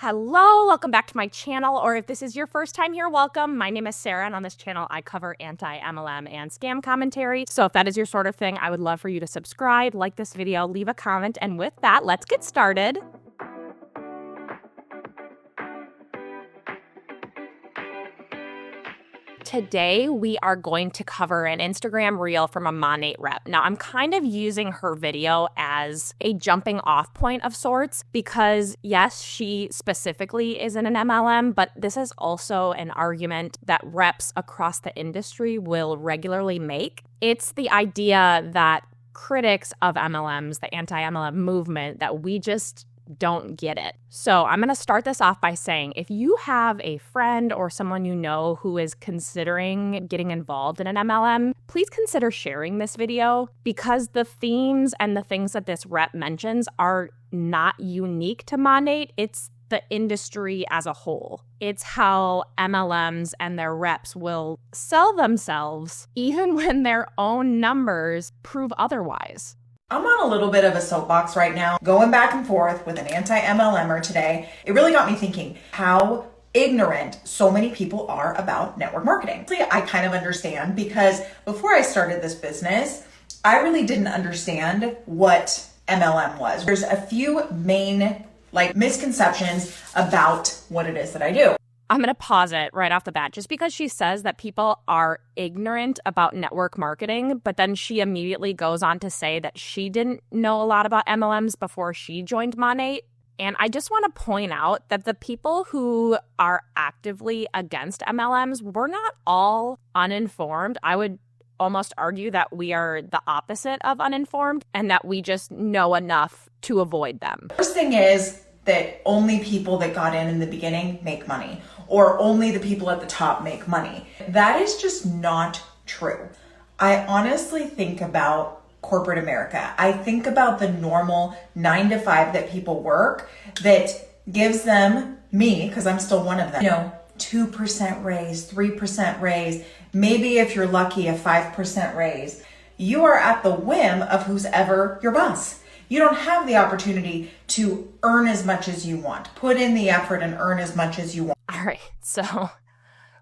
Hello, welcome back to my channel, or if this is your first time here, welcome. My name is Sarah, and on this channel, I cover anti-MLM and scam commentary. So if that is your sort of thing, I would love for you to subscribe, like this video, leave a comment, and with that, let's get started. Today, we are going to cover an Instagram reel from a Monat rep. Now, I'm kind of using her video as a jumping off point of sorts because, yes, she specifically is in an MLM, but this is also an argument that reps across the industry will regularly make. It's the idea that critics of MLMs, the anti-MLM movement, that we just don't get it. So I'm going to start this off by saying if you have a friend or someone you know who is considering getting involved in an MLM, please consider sharing this video because the themes and the things that this rep mentions are not unique to Monat. It's the industry as a whole. It's how MLMs and their reps will sell themselves even when their own numbers prove otherwise. I'm on a little bit of a soapbox right now, going back and forth with an anti-MLMer today. It really got me thinking how ignorant so many people are about network marketing. I kind of understand because before I started this business, I really didn't understand what MLM was. There's a few main misconceptions about what it is that I do. I'm going to pause it right off the bat just because she says that people are ignorant about network marketing, but then she immediately goes on to say that she didn't know a lot about MLMs before she joined Monat. And I just want to point out that the people who are actively against MLMs, we're not all uninformed. I would almost argue that we are the opposite of uninformed and that we just know enough to avoid them. First thing is that only people that got in the beginning make money, or only the people at the top make money. That is just not true. I honestly think about corporate America. I think about the normal 9 to 5 that people work that gives them, me, because I'm still one of them, 2% raise, 3% raise, maybe if you're lucky, a 5% raise. You are at the whim of who's ever your boss. You don't have the opportunity to earn as much as you want, put in the effort and earn as much as you want. All right, so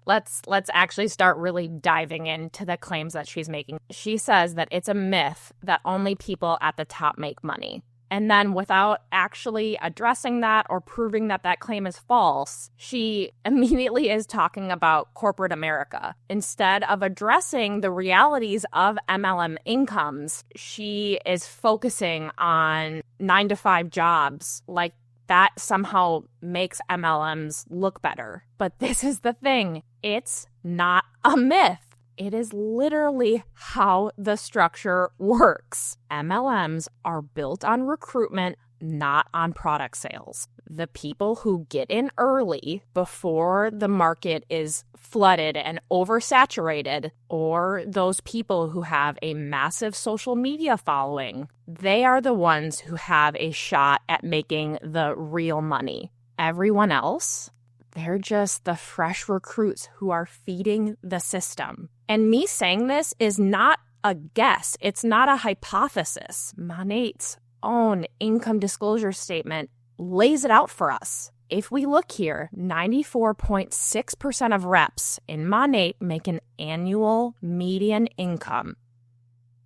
let's actually start really diving into the claims that she's making. She says that it's a myth that only people at the top make money. And then without actually addressing that or proving that that claim is false, she immediately is talking about corporate America. Instead of addressing the realities of MLM incomes, she is focusing on 9 to 5 jobs like that somehow makes MLMs look better. But this is the thing. It's not a myth. It is literally how the structure works. MLMs are built on recruitment, not on product sales. The people who get in early before the market is flooded and oversaturated, or those people who have a massive social media following, they are the ones who have a shot at making the real money. Everyone else, they're just the fresh recruits who are feeding the system. And me saying this is not a guess. It's not a hypothesis. Monat's own income disclosure statement lays it out for us. If we look here, 94.6% of reps in Monat make an annual median income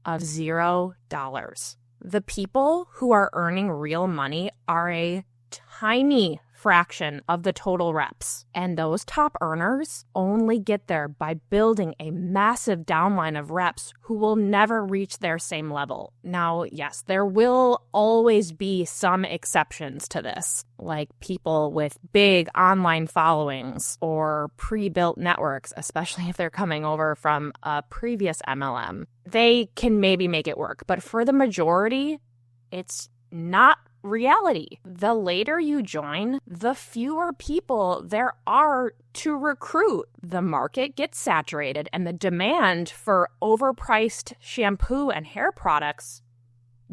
of $0. The people who are earning real money are a tiny fraction of the total reps. And those top earners only get there by building a massive downline of reps who will never reach their same level. Now, yes, there will always be some exceptions to this, like people with big online followings or pre-built networks, especially if they're coming over from a previous MLM. They can maybe make it work, but for the majority, it's not reality. The later you join, the fewer people there are to recruit. The market gets saturated and the demand for overpriced shampoo and hair products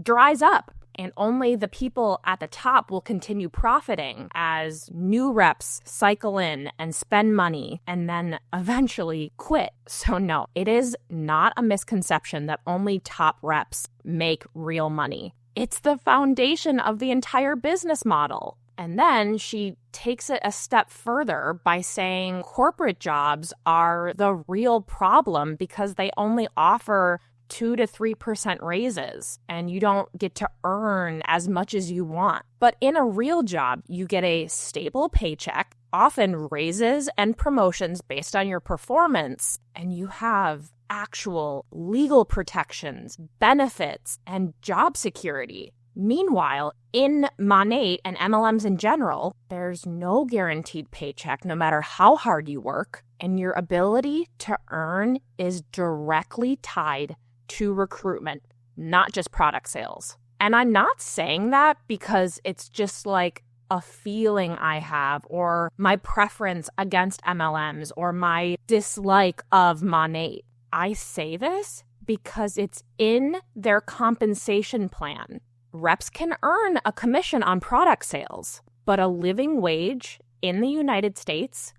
dries up. And only the people at the top will continue profiting as new reps cycle in and spend money and then eventually quit. So no, it is not a misconception that only top reps make real money. It's the foundation of the entire business model. And then she takes it a step further by saying corporate jobs are the real problem because they only offer 2 to 3% raises and you don't get to earn as much as you want. But in a real job, you get a stable paycheck, often raises and promotions based on your performance, and you have actual legal protections, benefits, and job security. Meanwhile, in Monat and MLMs in general, there's no guaranteed paycheck no matter how hard you work, and your ability to earn is directly tied to recruitment, not just product sales. And I'm not saying that because it's just like a feeling I have or my preference against MLMs or my dislike of Monat. I say this because it's in their compensation plan. Reps can earn a commission on product sales, but a living wage in the United States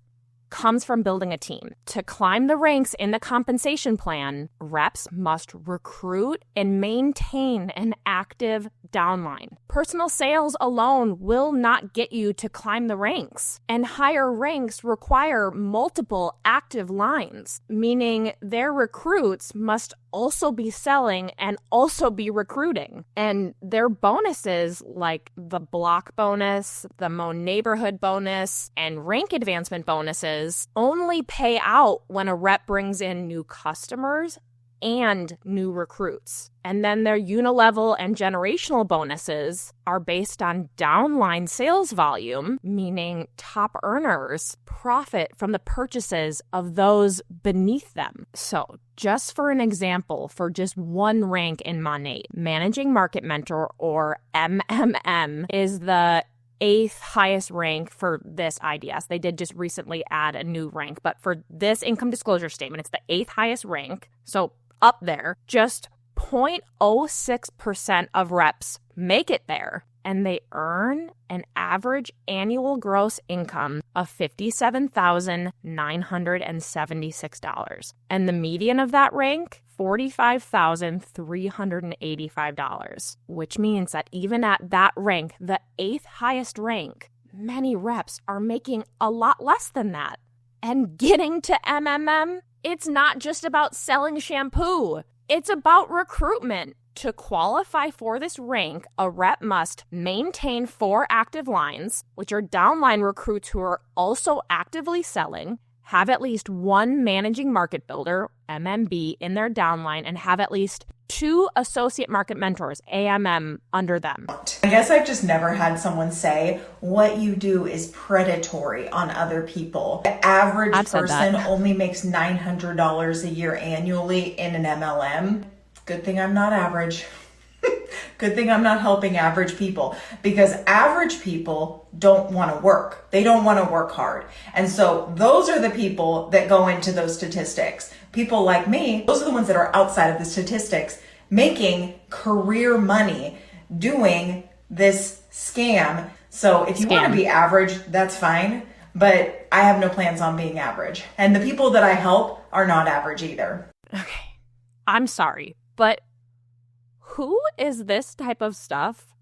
comes from building a team. To climb the ranks in the compensation plan, reps must recruit and maintain an active downline. Personal sales alone will not get you to climb the ranks, and higher ranks require multiple active lines, meaning their recruits must also be selling and also be recruiting. And their bonuses, like the block bonus, the Mo neighborhood bonus, and rank advancement bonuses, only pay out when a rep brings in new customers and new recruits. And then their unilevel and generational bonuses are based on downline sales volume, meaning top earners profit from the purchases of those beneath them. So just for an example, for just one rank in Monat, Managing Market Mentor, or MLM, is the 8th highest rank for this IDS. They did just recently add a new rank, but for this income disclosure statement, it's the 8th highest rank. So up there, just 0.06% of reps make it there, and they earn an average annual gross income of $57,976. And the median of that rank, $45,385, which means that even at that rank, the 8th highest rank, many reps are making a lot less than that. And getting to MLM, it's not just about selling shampoo. It's about recruitment. To qualify for this rank, a rep must maintain 4 active lines, which are downline recruits who are also actively selling, have at least 1 managing market builder, MMB, in their downline, and have at least 2 associate market mentors, AMM, under them. I guess I've just never had someone say what you do is predatory on other people. The average person only makes $900 a year annually in an MLM. Good thing I'm not average. Good thing I'm not helping average people, because average people don't want to work. They don't want to work hard. And so those are the people that go into those statistics. People like me, those are the ones that are outside of the statistics, making career money doing this scam. So if you want to be average, that's fine. But I have no plans on being average. And the people that I help are not average either. Okay. I'm sorry, but who is this type of stuff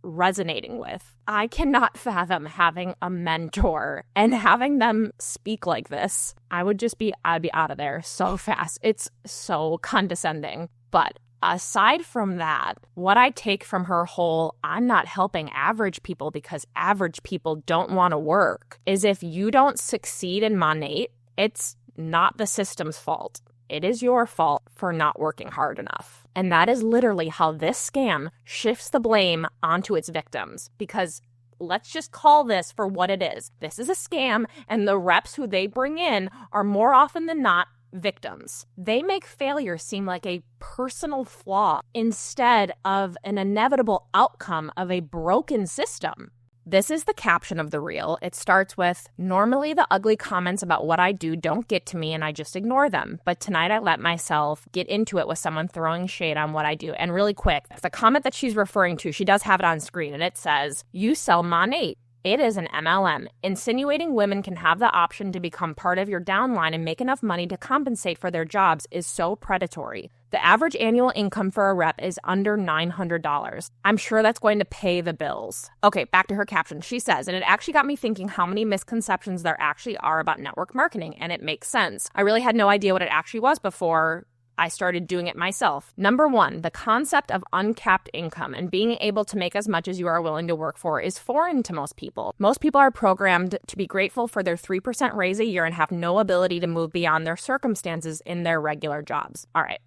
resonating with? I cannot fathom having a mentor and having them speak like this. I'd be out of there so fast. It's so condescending. But aside from that, what I take from her whole "I'm not helping average people because average people don't want to work" is if you don't succeed in Monat, it's not the system's fault. It is your fault for not working hard enough. And that is literally how this scam shifts the blame onto its victims. Because let's just call this for what it is. This is a scam, and the reps who they bring in are more often than not victims. They make failure seem like a personal flaw instead of an inevitable outcome of a broken system. This is the caption of the reel. It starts with, "Normally the ugly comments about what I do don't get to me and I just ignore them. But tonight I let myself get into it with someone throwing shade on what I do." And really quick, the comment that she's referring to, she does have it on screen, and it says, "You sell Monat. It is an MLM. Insinuating women can have the option to become part of your downline and make enough money to compensate for their jobs is so predatory. The average annual income for a rep is under $900. I'm sure that's going to pay the bills. Okay, back to her caption. She says, and it actually got me thinking how many misconceptions there actually are about network marketing, and it makes sense. I really had no idea what it actually was before I started doing it myself. Number one, the concept of uncapped income and being able to make as much as you are willing to work for is foreign to most people. Most people are programmed to be grateful for their 3% raise a year and have no ability to move beyond their circumstances in their regular jobs. All right.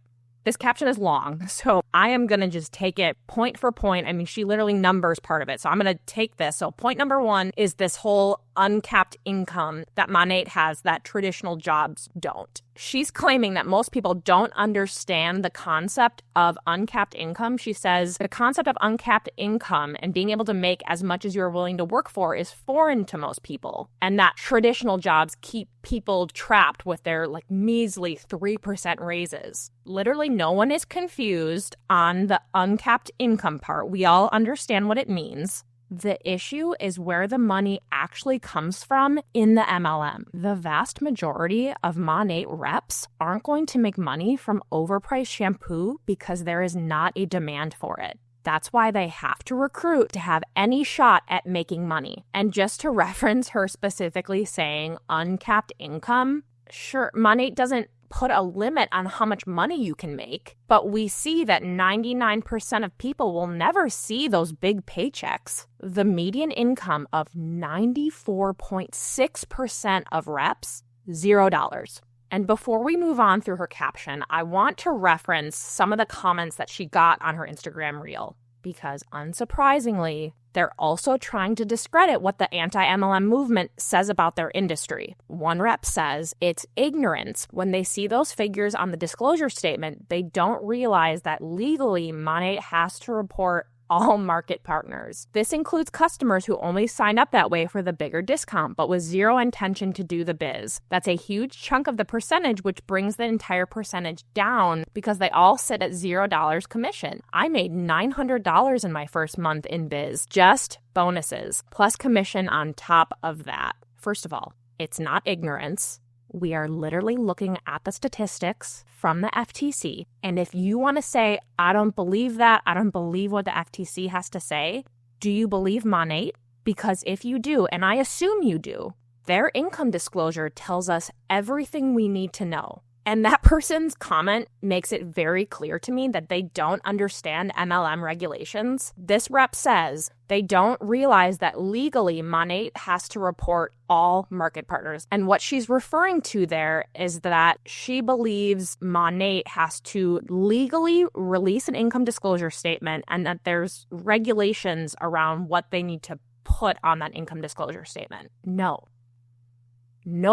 This caption is long, so I am going to just take it point for point. I mean, she literally numbers part of it, so I'm going to take this. So point number one is this whole uncapped income that Monat has that traditional jobs don't. She's claiming that most people don't understand the concept of uncapped income. She says the concept of uncapped income and being able to make as much as you're willing to work for is foreign to most people, and that traditional jobs keep people trapped with their measly 3% raises. Literally no one is confused on the uncapped income part. We all understand what it means. The issue is where the money actually comes from in the MLM. The vast majority of Monat reps aren't going to make money from overpriced shampoo because there is not a demand for it. That's why they have to recruit to have any shot at making money. And just to reference her specifically saying uncapped income, sure, Monat doesn't put a limit on how much money you can make, but we see that 99% of people will never see those big paychecks. The median income of 94.6% of reps, $0. And before we move on through her caption, I want to reference some of the comments that she got on her Instagram reel, because unsurprisingly, they're also trying to discredit what the anti-MLM movement says about their industry. One rep says it's ignorance. When they see those figures on the disclosure statement, they don't realize that legally Monat has to report all market partners. This includes customers who only sign up that way for the bigger discount, but with zero intention to do the biz. That's a huge chunk of the percentage, which brings the entire percentage down because they all sit at $0 commission. I made $900 in my first month in biz, just bonuses, plus commission on top of that. First of all, it's not ignorance. We are literally looking at the statistics from the FTC. And if you want to say, I don't believe that, I don't believe what the FTC has to say, do you believe Monat? Because if you do, and I assume you do, their income disclosure tells us everything we need to know. And that person's comment makes it very clear to me that they don't understand MLM regulations. This rep says they don't realize that legally Monat has to report all market partners. And what she's referring to there is that she believes Monat has to legally release an income disclosure statement and that there's regulations around what they need to put on that income disclosure statement. No,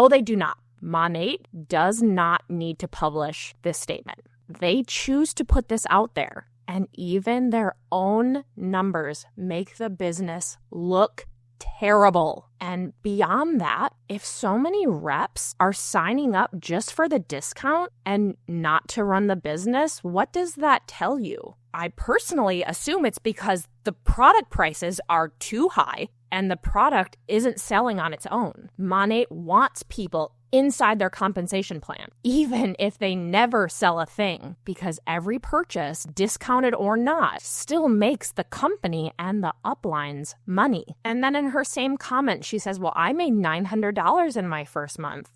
they do not. Monat does not need to publish this statement. They choose to put this out there, and even their own numbers make the business look terrible. And beyond that, if so many reps are signing up just for the discount and not to run the business, what does that tell you? I personally assume it's because the product prices are too high and the product isn't selling on its own. Monat wants people inside their compensation plan, even if they never sell a thing, because every purchase, discounted or not, still makes the company and the uplines money. And then in her same comment, she says, well, I made $900 in my first month.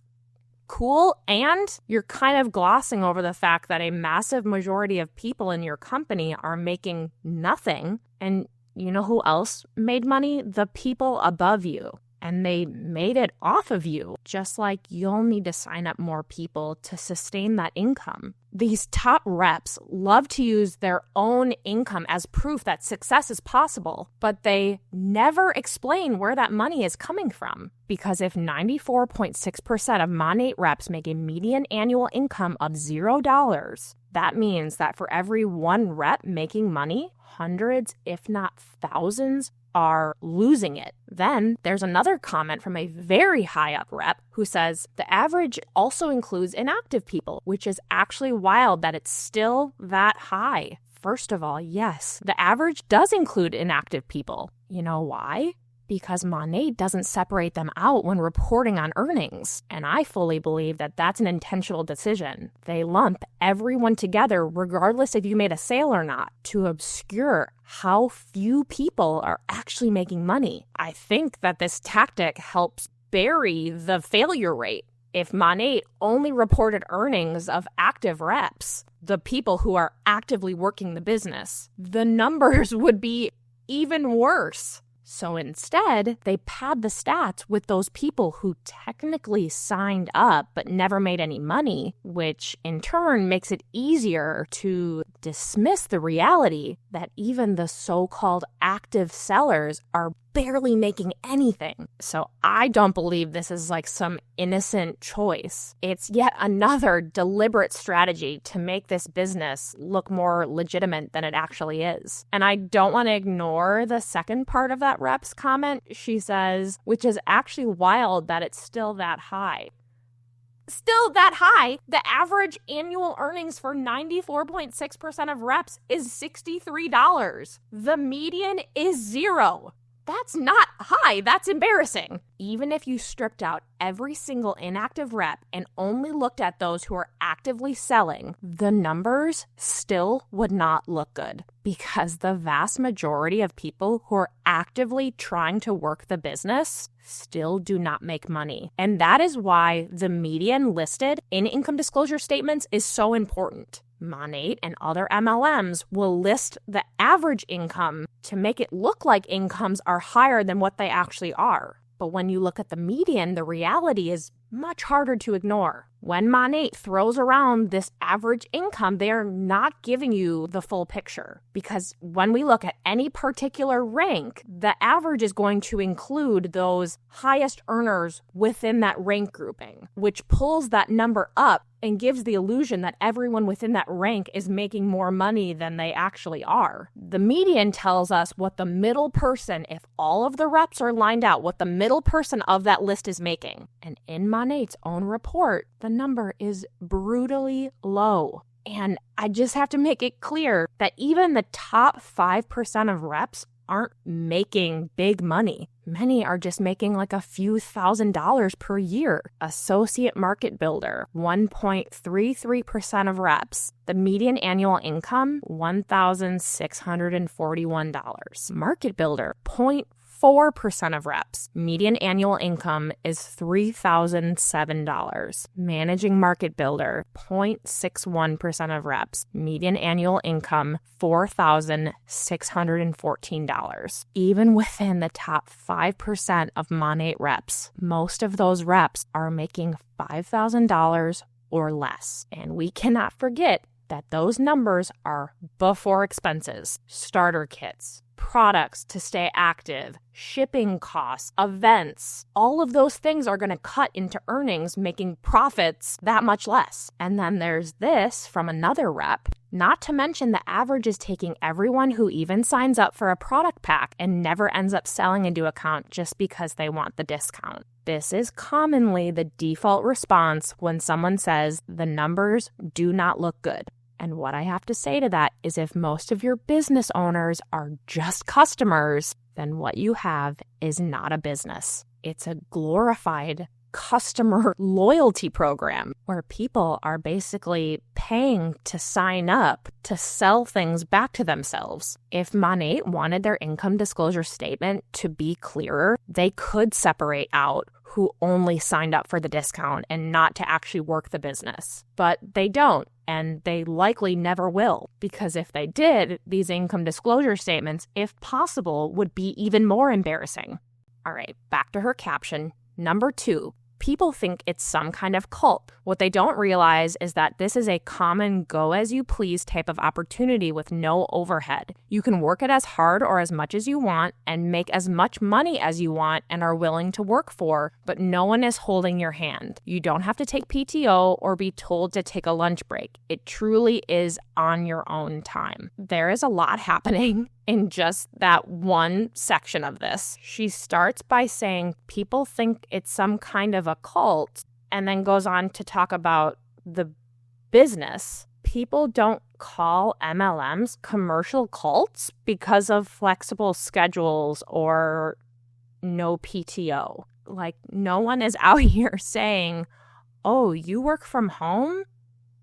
Cool. And you're kind of glossing over the fact that a massive majority of people in your company are making nothing. And you know who else made money? The people above you. And they made it off of you, just like you'll need to sign up more people to sustain that income. These top reps love to use their own income as proof that success is possible, but they never explain where that money is coming from. Because if 94.6% of Monat reps make a median annual income of $0, that means that for every one rep making money, hundreds, if not thousands, are losing it. Then there's another comment from a very high up rep who says the average also includes inactive people, which is actually wild that it's still that high. First of all, yes, the average does include inactive people. You know why? because Monat doesn't separate them out when reporting on earnings. And I fully believe that that's an intentional decision. They lump everyone together, regardless if you made a sale or not, to obscure how few people are actually making money. I think that this tactic helps bury the failure rate. If Monat only reported earnings of active reps, the people who are actively working the business, the numbers would be even worse. So instead, they pad the stats with those people who technically signed up but never made any money, which in turn makes it easier to dismiss the reality that even the so-called active sellers are barely making anything. So I don't believe this is like some innocent choice. It's yet another deliberate strategy to make this business look more legitimate than it actually is. And I don't want to ignore the second part of that rep's comment. She says, which is actually wild that it's still that high. Still that high, the average annual earnings for 94.6% of reps is $63. The median is $0. That's not high. That's embarrassing. Even if you stripped out every single inactive rep and only looked at those who are actively selling, the numbers still would not look good, because the vast majority of people who are actively trying to work the business still do not make money. And that is why the median listed in income disclosure statements is so important. Monat and other MLMs will list the average income to make it look like incomes are higher than what they actually are. But when you look at the median, the reality is much harder to ignore. When Monat throws around this average income, they are not giving you the full picture. Because when we look at any particular rank, the average is going to include those highest earners within that rank grouping, which pulls that number up and gives the illusion that everyone within that rank is making more money than they actually are. The median tells us what the middle person, if all of the reps are lined out, what the middle person of that list is making. And in Monat's own report, the number is brutally low. And I just have to make it clear that even the top 5% of reps aren't making big money. Many are just making like a few $1,000s per year. Associate market builder, 1.33% of reps. The median annual income, $1,641. Market builder, 0.4% of reps. Median annual income is $3,007. Managing market builder, 0.61% of reps. Median annual income, $4,614. Even within the top 5% of Monat reps, most of those reps are making $5,000 or less. And we cannot forget that those numbers are before expenses, starter kits, products to stay active, shipping costs, events. All of those things are going to cut into earnings, making profits that much less. And then there's this from another rep. Not to mention the average is taking everyone who even signs up for a product pack and never ends up selling into account just because they want the discount. This is commonly the default response when someone says the numbers do not look good. And what I have to say to that is if most of your business owners are just customers, then what you have is not a business. It's a glorified customer loyalty program where people are basically paying to sign up to sell things back to themselves. If Monat wanted their income disclosure statement to be clearer, they could separate out who only signed up for the discount and not to actually work the business. But they don't, and they likely never will, because if they did, these income disclosure statements, if possible, would be even more embarrassing. All right, back to her caption. Number 2, people think it's some kind of cult. What they don't realize is that this is a common go-as-you-please type of opportunity with no overhead. You can work it as hard or as much as you want and make as much money as you want and are willing to work for, but no one is holding your hand. You don't have to take PTO or be told to take a lunch break. It truly is on your own time. There is a lot happening in just that one section of this. She starts by saying people think it's some kind of a cult and then goes on to talk about the business. People don't call MLMs commercial cults because of flexible schedules or no PTO. Like, no one is out here saying, oh, you work from home?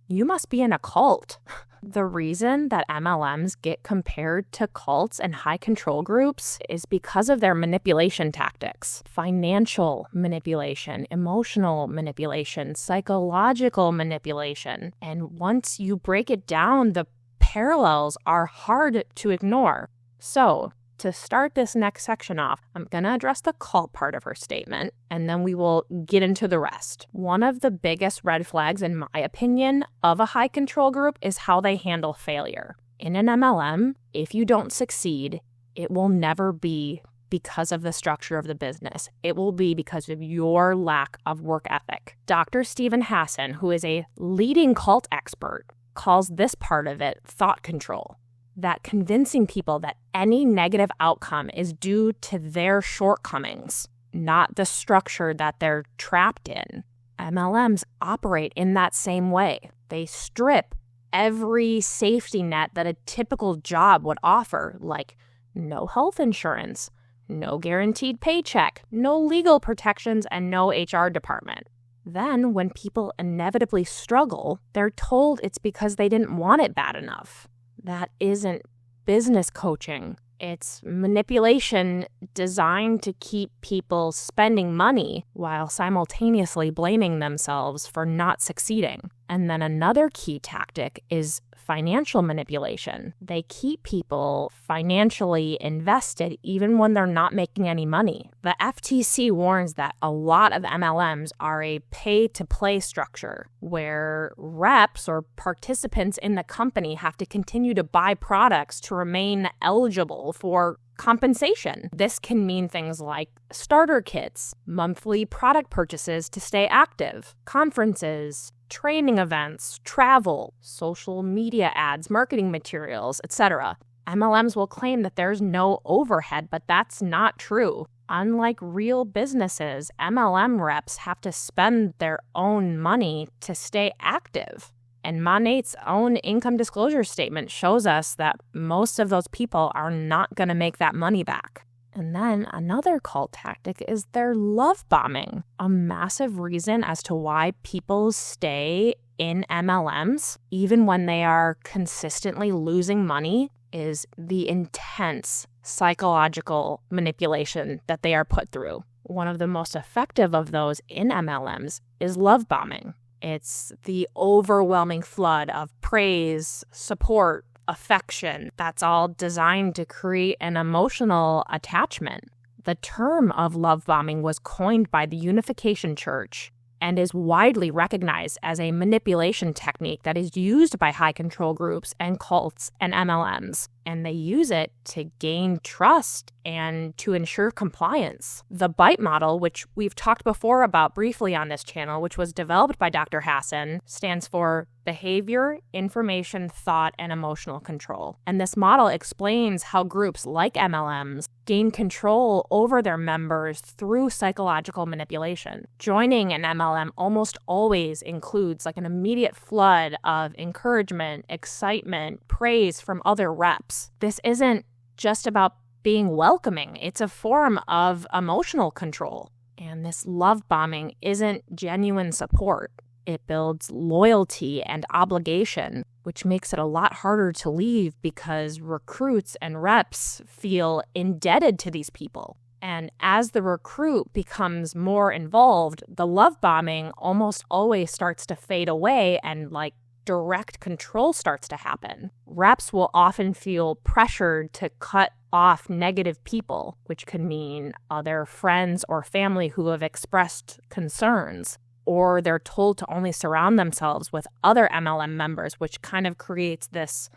You must be in a cult. The reason that MLMs get compared to cults and high control groups is because of their manipulation tactics. Financial manipulation, emotional manipulation, psychological manipulation. And once you break it down, the parallels are hard to ignore. So, to start this next section off, I'm going to address the cult part of her statement, and then we will get into the rest. One of the biggest red flags, in my opinion, of a high control group is how they handle failure. In an MLM, if you don't succeed, it will never be because of the structure of the business. It will be because of your lack of work ethic. Dr. Stephen Hassan, who is a leading cult expert, calls this part of it thought control. That convincing people that any negative outcome is due to their shortcomings, not the structure that they're trapped in. MLMs operate in that same way. They strip every safety net that a typical job would offer, like no health insurance, no guaranteed paycheck, no legal protections, and no HR department. Then, when people inevitably struggle, they're told it's because they didn't want it bad enough. That isn't business coaching. It's manipulation designed to keep people spending money while simultaneously blaming themselves for not succeeding. And then another key tactic is financial manipulation. They keep people financially invested even when they're not making any money. The FTC warns that a lot of MLMs are a pay-to-play structure where reps or participants in the company have to continue to buy products to remain eligible for compensation. This can mean things like starter kits, monthly product purchases to stay active, conferences, training events, travel, social media ads, marketing materials, etc. MLMs will claim that there's no overhead, but that's not true. Unlike real businesses, MLM reps have to spend their own money to stay active. And Monat's own income disclosure statement shows us that most of those people are not going to make that money back. And then another cult tactic is their love bombing. A massive reason as to why people stay in MLMs, even when they are consistently losing money, is the intense psychological manipulation that they are put through. One of the most effective of those in MLMs is love bombing. It's the overwhelming flood of praise, support, affection that's all designed to create an emotional attachment. The term of love bombing was coined by the Unification Church and is widely recognized as a manipulation technique that is used by high control groups and cults and MLMs. And they use it to gain trust and to ensure compliance. The BITE model, which we've talked before about briefly on this channel, which was developed by Dr. Hassan, stands for Behavior, Information, Thought, and Emotional Control. And this model explains how groups like MLMs gain control over their members through psychological manipulation. Joining an MLM almost always includes like an immediate flood of encouragement, excitement, praise from other reps. This isn't just about being welcoming. It's a form of emotional control. And this love bombing isn't genuine support. It builds loyalty and obligation, which makes it a lot harder to leave because recruits and reps feel indebted to these people. And as the recruit becomes more involved, the love bombing almost always starts to fade away and direct control starts to happen. Reps will often feel pressured to cut off negative people, which could mean other friends or family who have expressed concerns, or they're told to only surround themselves with other MLM members, which kind of creates this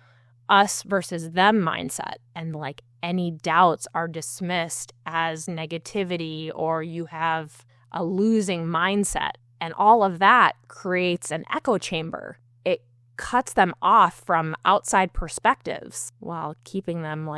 us versus them mindset. And any doubts are dismissed as negativity, or you have a losing mindset. And all of that creates an echo chamber. It cuts them off from outside perspectives while keeping them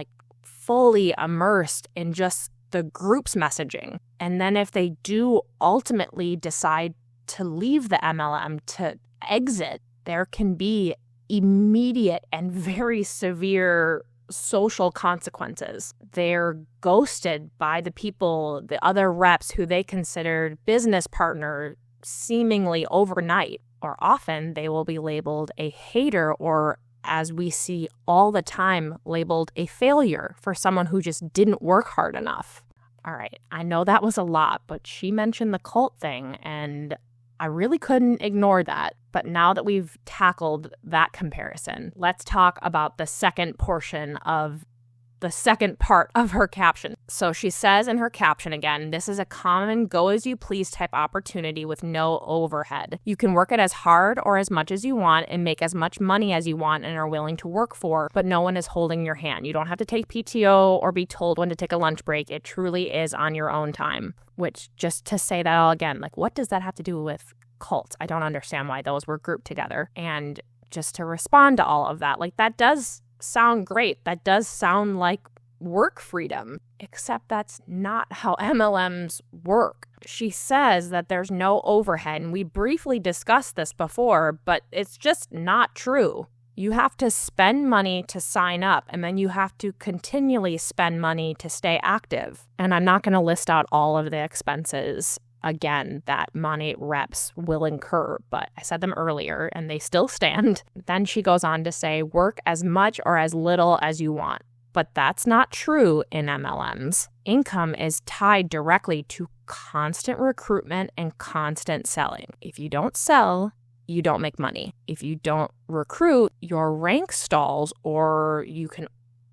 fully immersed in just the group's messaging. And then if they do ultimately decide to leave the MLM, to exit, there can be immediate and very severe social consequences. They're ghosted by the people, the other reps who they considered business partner seemingly overnight, or often they will be labeled a hater or, as we see all the time, labeled a failure for someone who just didn't work hard enough. All right, I know that was a lot, but she mentioned the cult thing, and I really couldn't ignore that. But now that we've tackled that comparison, let's talk about the second part of her caption. So she says in her caption again, this is a common go-as-you-please type opportunity with no overhead. You can work it as hard or as much as you want and make as much money as you want and are willing to work for, but no one is holding your hand. You don't have to take PTO or be told when to take a lunch break. It truly is on your own time. Which, just to say that all again, like, what does that have to do with cults? I don't understand why those were grouped together. And just to respond to all of that, like, that does sound great. That does sound like work freedom, except that's not how MLMs work. She says that there's no overhead, and we briefly discussed this before, but it's just not true. You have to spend money to sign up, and then you have to continually spend money to stay active. And I'm not going to list out all of the expenses again that Monat reps will incur, but I said them earlier and they still stand. Then she goes on to say, work as much or as little as you want. But that's not true in MLMs. Income is tied directly to constant recruitment and constant selling. If you don't sell, you don't make money. If you don't recruit, your rank stalls, or you can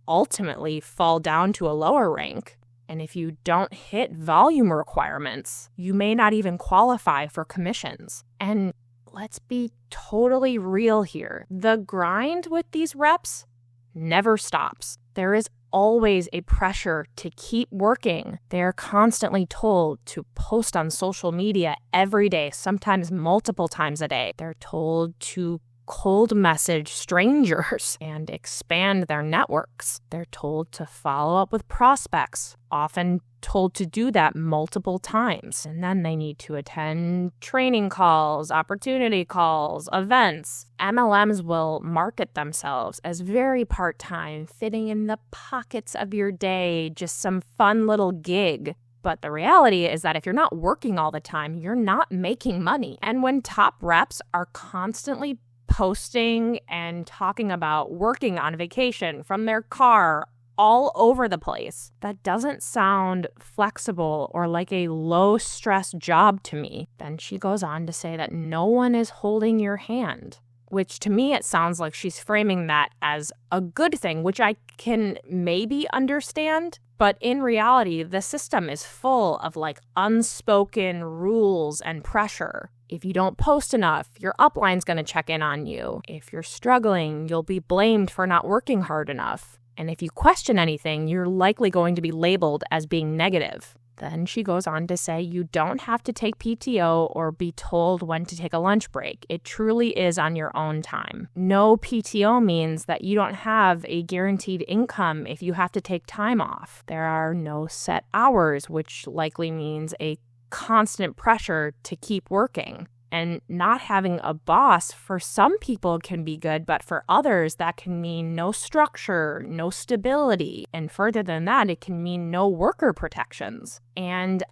ultimately fall down to a lower rank. And if you don't hit volume requirements, you may not even qualify for commissions. And let's be totally real here. The grind with these reps never stops. There is always a pressure to keep working. They're constantly told to post on social media every day, sometimes multiple times a day. They're told to cold message strangers and expand their networks. They're told to follow up with prospects, often told to do that multiple times. And then they need to attend training calls, opportunity calls, events. MLMs will market themselves as very part-time, fitting in the pockets of your day, just some fun little gig. But the reality is that if you're not working all the time, you're not making money. And when top reps are constantly posting and talking about working on vacation from their car all over the place, that doesn't sound flexible or like a low-stress job to me. Then she goes on to say that no one is holding your hand, which to me it sounds like she's framing that as a good thing, which I can maybe understand. But in reality, the system is full of like unspoken rules and pressure. If you don't post enough, your upline's going to check in on you. If you're struggling, you'll be blamed for not working hard enough. And if you question anything, you're likely going to be labeled as being negative. Then she goes on to say you don't have to take PTO or be told when to take a lunch break. It truly is on your own time. No PTO means that you don't have a guaranteed income if you have to take time off. There are no set hours, which likely means a constant pressure to keep working. And not having a boss for some people can be good, but for others that can mean no structure, no stability. And further than that, it can mean no worker protections. And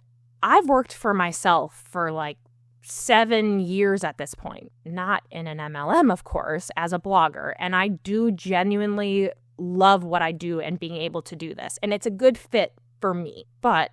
I've worked for myself for like 7 years at this point, not in an MLM, of course, as a blogger. And I do genuinely love what I do and being able to do this. And it's a good fit for me. But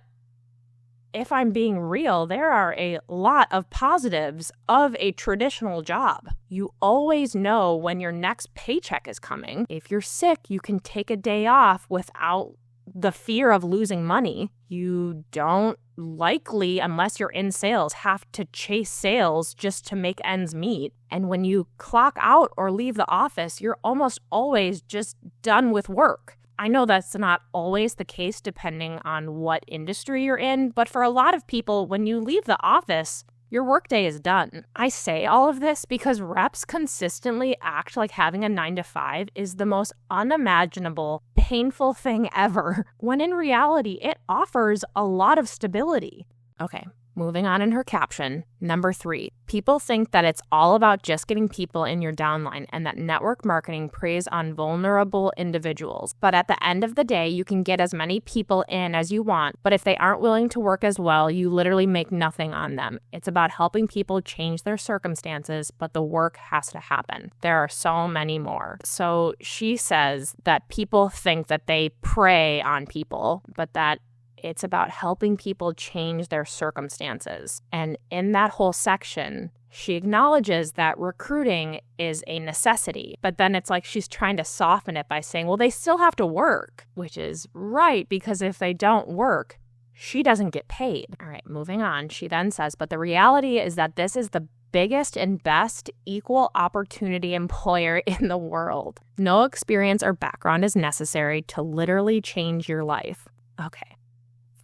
if I'm being real, there are a lot of positives of a traditional job. You always know when your next paycheck is coming. If you're sick, you can take a day off without the fear of losing money. You don't likely, unless you're in sales, have to chase sales just to make ends meet. And when you clock out or leave the office, you're almost always just done with work. I know that's not always the case depending on what industry you're in, but for a lot of people, when you leave the office, your workday is done. I say all of this because reps consistently act like having a 9-to-5 is the most unimaginable, painful thing ever, when in reality, it offers a lot of stability. Okay, Moving on in her caption, number 3, people think that it's all about just getting people in your downline and that network marketing preys on vulnerable individuals. But at the end of the day, you can get as many people in as you want, but if they aren't willing to work as well, you literally make nothing on them. It's about helping people change their circumstances, but the work has to happen. There are so many more. So she says that people think that they prey on people, but that it's about helping people change their circumstances. And in that whole section, she acknowledges that recruiting is a necessity, but then it's like she's trying to soften it by saying, well, they still have to work, which is right, because if they don't work, she doesn't get paid. All right, moving on. She then says, but the reality is that this is the biggest and best equal opportunity employer in the world. No experience or background is necessary to literally change your life. Okay.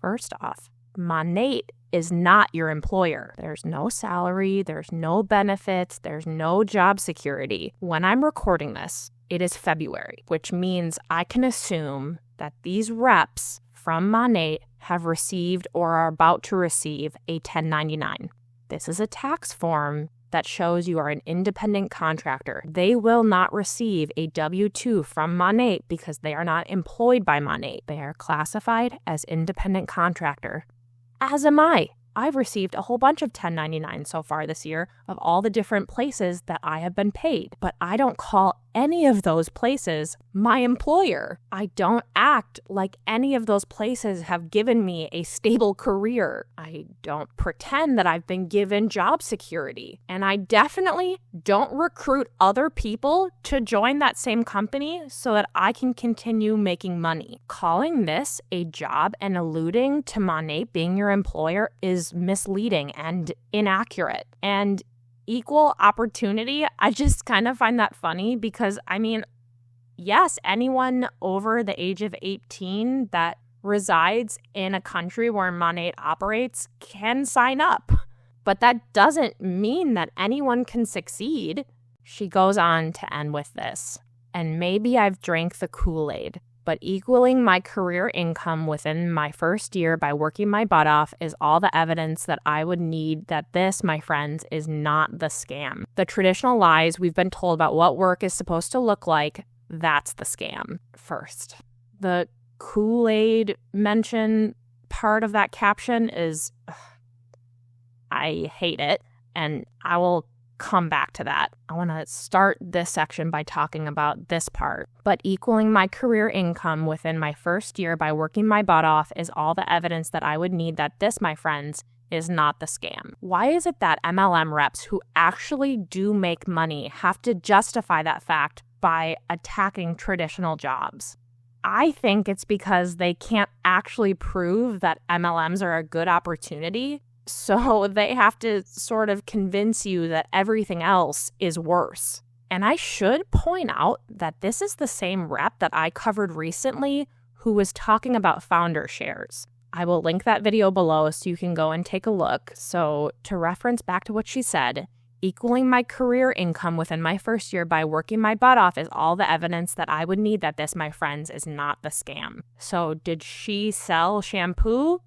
First off, Monat is not your employer. There's no salary, there's no benefits, there's no job security. When I'm recording this, it is February, which means I can assume that these reps from Monat have received or are about to receive a 1099. This is a tax form that shows you are an independent contractor. They will not receive a W-2 from Monat because they are not employed by Monat. They are classified as independent contractor, as am I. I've received a whole bunch of 1099s so far this year of all the different places that I have been paid, but I don't call any of those places my employer. I don't act like any of those places have given me a stable career. I don't pretend that I've been given job security. And I definitely don't recruit other people to join that same company so that I can continue making money. Calling this a job and alluding to Monat being your employer is misleading and inaccurate. And equal opportunity, I just kind of find that funny because, I mean, yes, anyone over the age of 18 that resides in a country where Monat operates can sign up. But that doesn't mean that anyone can succeed. She goes on to end with this. And maybe I've drank the Kool-Aid, but equaling my career income within my first year by working my butt off is all the evidence that I would need that this, my friends, is not the scam. The traditional lies we've been told about what work is supposed to look like, that's the scam. First, the Kool-Aid mention part of that caption is, I hate it, and I will come back to that. I want to start this section by talking about this part. But equaling my career income within my first year by working my butt off is all the evidence that I would need that this, my friends, is not the scam. Why is it that MLM reps who actually do make money have to justify that fact by attacking traditional jobs? I think it's because they can't actually prove that MLMs are a good opportunity. So they have to sort of convince you that everything else is worse. And I should point out that this is the same rep that I covered recently who was talking about founder shares. I will link that video below so you can go and take a look. So to reference back to what she said, equaling my career income within my first year by working my butt off is all the evidence that I would need that this, my friends, is not the scam. So did she sell shampoo?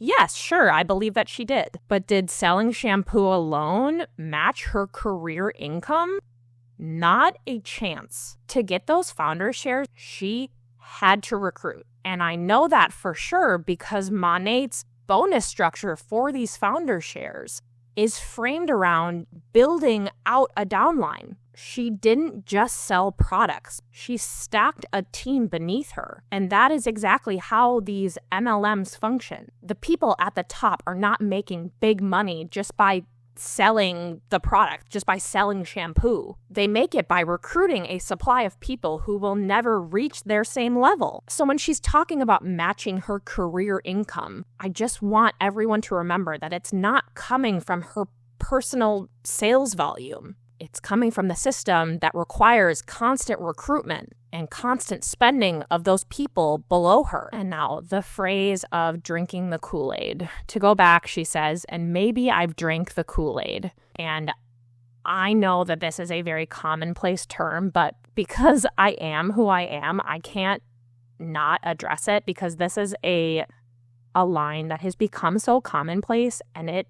Yes, sure, I believe that she did. But did selling shampoo alone match her career income? Not a chance. To get those founder shares, she had to recruit. And I know that for sure because Monat's bonus structure for these founder shares is framed around building out a downline. She didn't just sell products. She stacked a team beneath her. And that is exactly how these MLMs function. The people at the top are not making big money just by selling the product, just by selling shampoo. They make it by recruiting a supply of people who will never reach their same level. So when she's talking about matching her career income, I just want everyone to remember that it's not coming from her personal sales volume. It's coming from the system that requires constant recruitment and constant spending of those people below her. And now the phrase of drinking the Kool-Aid. To go back, she says, and maybe I've drank the Kool-Aid. And I know that this is a very commonplace term, but because I am who I am, I can't not address it because this is a a line that has become so commonplace, and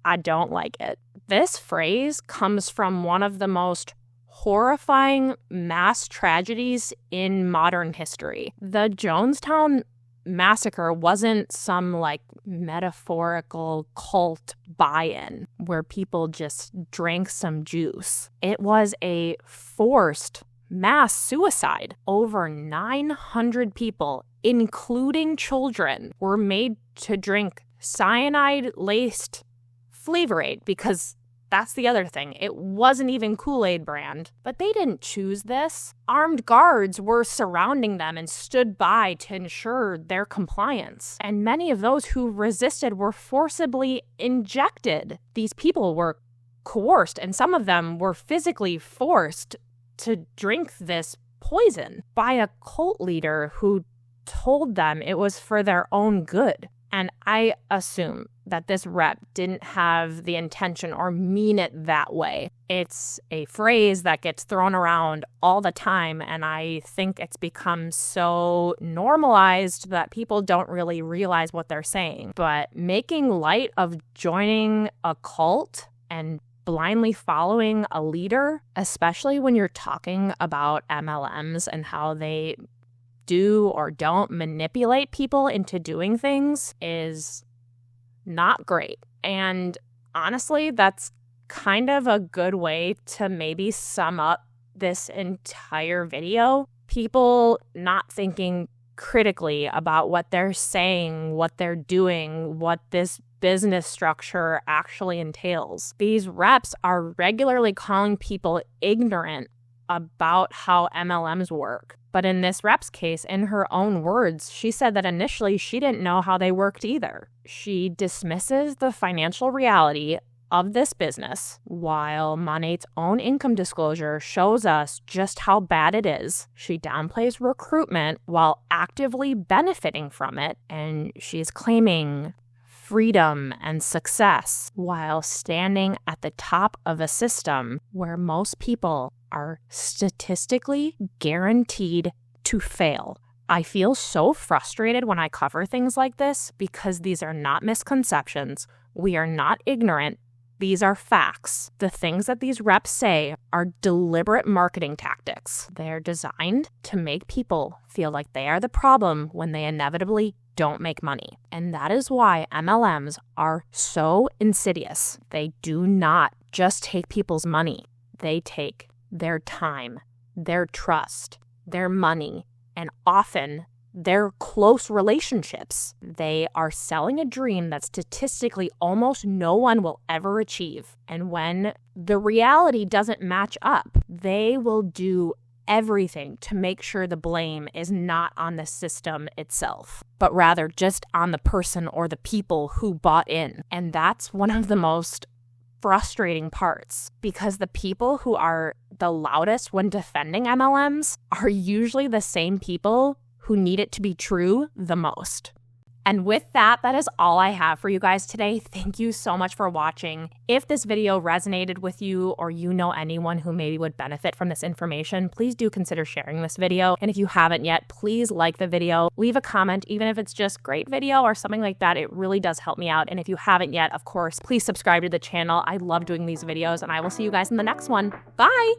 I don't like it. This phrase comes from one of the most horrifying mass tragedies in modern history. The Jonestown Massacre wasn't some metaphorical cult buy-in where people just drank some juice. It was a forced mass suicide. Over 900 people, including children, were made to drink cyanide-laced Flavor Aid, because that's the other thing. It wasn't even Kool-Aid brand, but they didn't choose this. Armed guards were surrounding them and stood by to ensure their compliance. And many of those who resisted were forcibly injected. These people were coerced, and some of them were physically forced to drink this poison by a cult leader who told them it was for their own good. And I assume that this rep didn't have the intention or mean it that way. It's a phrase that gets thrown around all the time, and I think it's become so normalized that people don't really realize what they're saying. But making light of joining a cult and blindly following a leader, especially when you're talking about MLMs and how they do or don't manipulate people into doing things, is not great. And honestly, that's kind of a good way to maybe sum up this entire video. People not thinking critically about what they're saying, what they're doing, what this business structure actually entails. These reps are regularly calling people ignorant about how MLMs work. But in this rep's case, in her own words, she said that initially she didn't know how they worked either. She dismisses the financial reality of this business, while Monat's own income disclosure shows us just how bad it is. She downplays recruitment while actively benefiting from it, and she's claiming freedom and success while standing at the top of a system where most people are statistically guaranteed to fail. I feel so frustrated when I cover things like this because these are not misconceptions. We are not ignorant. These are facts. The things that these reps say are deliberate marketing tactics. They're designed to make people feel like they are the problem when they inevitably don't make money. And that is why MLMs are so insidious. They do not just take people's money. They take their time, their trust, their money, and often their close relationships. They are selling a dream that statistically almost no one will ever achieve. And when the reality doesn't match up, they will do everything to make sure the blame is not on the system itself, but rather just on the person or the people who bought in. And that's one of the most frustrating parts, because the people who are the loudest when defending MLMs are usually the same people who need it to be true the most. And with that, that is all I have for you guys today. Thank you so much for watching. If this video resonated with you, or you know anyone who maybe would benefit from this information, please do consider sharing this video. And if you haven't yet, please like the video, leave a comment, even if it's just great video or something like that. It really does help me out. And if you haven't yet, of course, please subscribe to the channel. I love doing these videos, and I will see you guys in the next one. Bye!